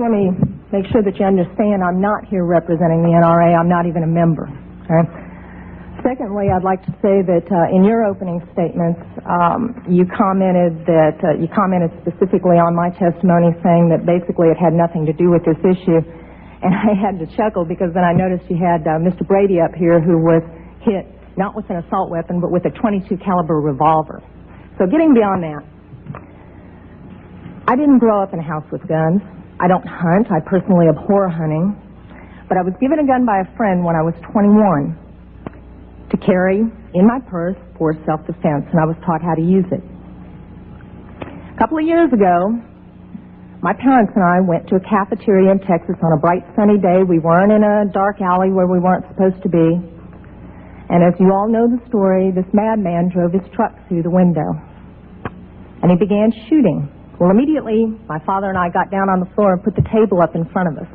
let me make sure that you understand I'm not here representing the NRA. I'm not even a member. Okay? Secondly, I'd like to say that in your opening statements, you commented specifically on my testimony, saying that basically it had nothing to do with this issue. And I had to chuckle because then I noticed you had Mr. Brady up here, who was hit not with an assault weapon but with a .22 caliber revolver. So getting beyond that, I didn't grow up in a house with guns. I don't hunt. I personally abhor hunting. But I was given a gun by a friend when I was 21 to carry in my purse for self-defense, and I was taught how to use it. A couple of years ago, my parents and I went to a cafeteria in Texas on a bright sunny day. We weren't in a dark alley where we weren't supposed to be. And as you all know the story, this madman drove his truck through the window. And he began shooting. Well, immediately, my father and I got down on the floor and put the table up in front of us.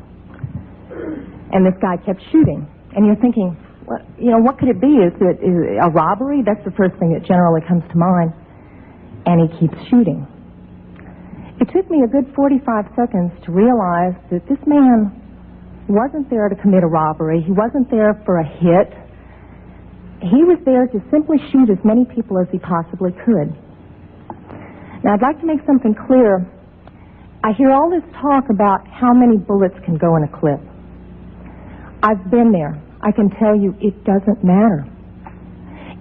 And this guy kept shooting. And you're thinking, well, you know, what could it be? Is it a robbery? That's the first thing that generally comes to mind. And he keeps shooting. It took me a good 45 seconds to realize that this man wasn't there to commit a robbery. He wasn't there for a hit. He was there to simply shoot as many people as he possibly could. Now, I'd like to make something clear. I hear all this talk about how many bullets can go in a clip. I've been there. I can tell you it doesn't matter.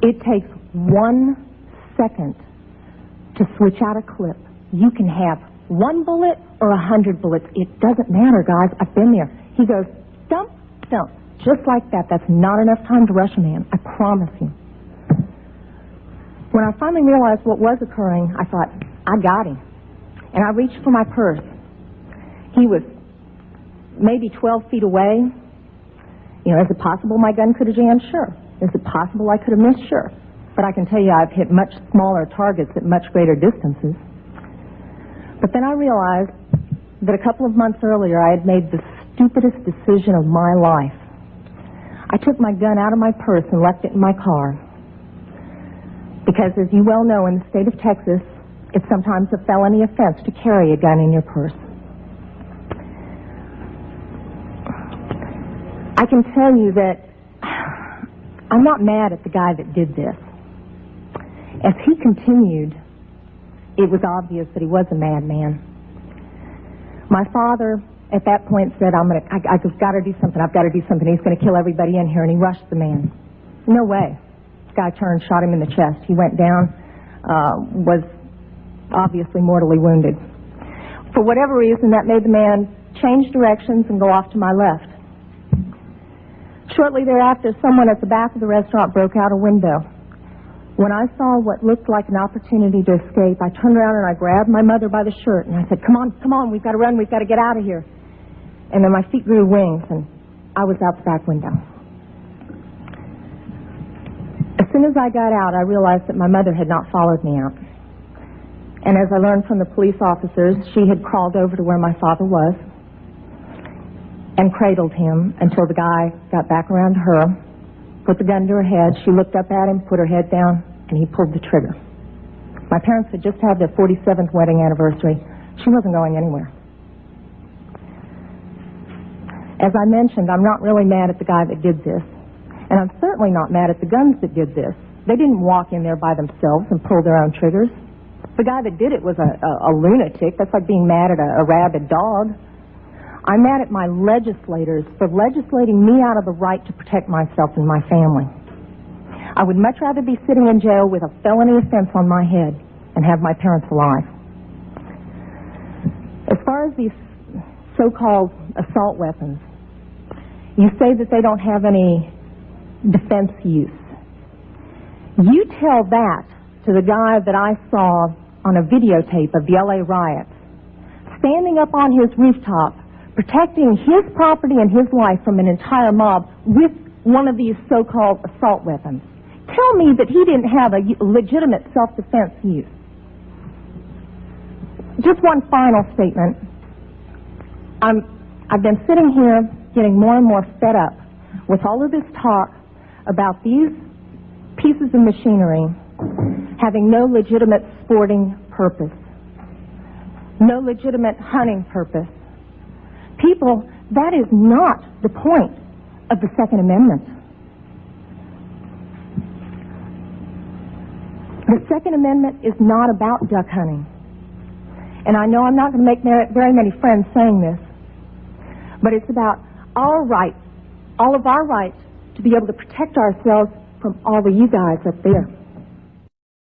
It takes 1 second to switch out a clip. You can have 1 bullet or 100 bullets. It doesn't matter, guys. I've been there. He goes, dump, dump. Just like that. That's not enough time to rush a man. I promise you. When I finally realized what was occurring, I thought, I got him. And I reached for my purse. He was maybe 12 feet away. You know, is it possible my gun could have jammed? Sure. Is it possible I could have missed? Sure. But I can tell you I've hit much smaller targets at much greater distances. But then I realized that a couple of months earlier I had made the stupidest decision of my life. I took my gun out of my purse and left it in my car. Because as you well know, in the state of Texas, it's sometimes a felony offense to carry a gun in your purse. I can tell you that I'm not mad at the guy that did this. As he continued, it was obvious that he was a madman. My father, at that point, said, I've got to do something. I've got to do something. He's going to kill everybody in here. And he rushed the man. No way. This guy turned, shot him in the chest. He went down, was obviously mortally wounded. For whatever reason, that made the man change directions and go off to my left. Shortly thereafter, someone at the back of the restaurant broke out a window. When I saw what looked like an opportunity to escape, I turned around and I grabbed my mother by the shirt and I said, come on, we've got to run, we've got to get out of here. And then my feet grew wings and I was out the back window. As soon as I got out, I realized that my mother had not followed me out. And as I learned from the police officers, she had crawled over to where my father was and cradled him until the guy got back around to her, put the gun to her head. She looked up at him, put her head down, and he pulled the trigger. My parents had just had their 47th wedding anniversary. She wasn't going anywhere. As I mentioned, I'm not really mad at the guy that did this. And I'm certainly not mad at the guns that did this. They didn't walk in there by themselves and pull their own triggers. The guy that did it was a lunatic. That's like being mad at a rabid dog. I'm mad at my legislators for legislating me out of the right to protect myself and my family. I would much rather be sitting in jail with a felony offense on my head and have my parents alive. As far as these so-called assault weapons, you say that they don't have any defense use. You tell that to the guy that I saw on a videotape of the LA riots, standing up on his rooftop, protecting his property and his life from an entire mob with one of these so-called assault weapons. Tell me that he didn't have a legitimate self-defense use. Just one final statement. I've been sitting here getting more and more fed up with all of this talk about these pieces of machinery having no legitimate sporting purpose, no legitimate hunting purpose, people, that is not the point of the Second Amendment. The Second Amendment is not about duck hunting. And I know I'm not going to make very many friends saying this, but it's about our rights, all of our rights, to be able to protect ourselves from all of you guys up there.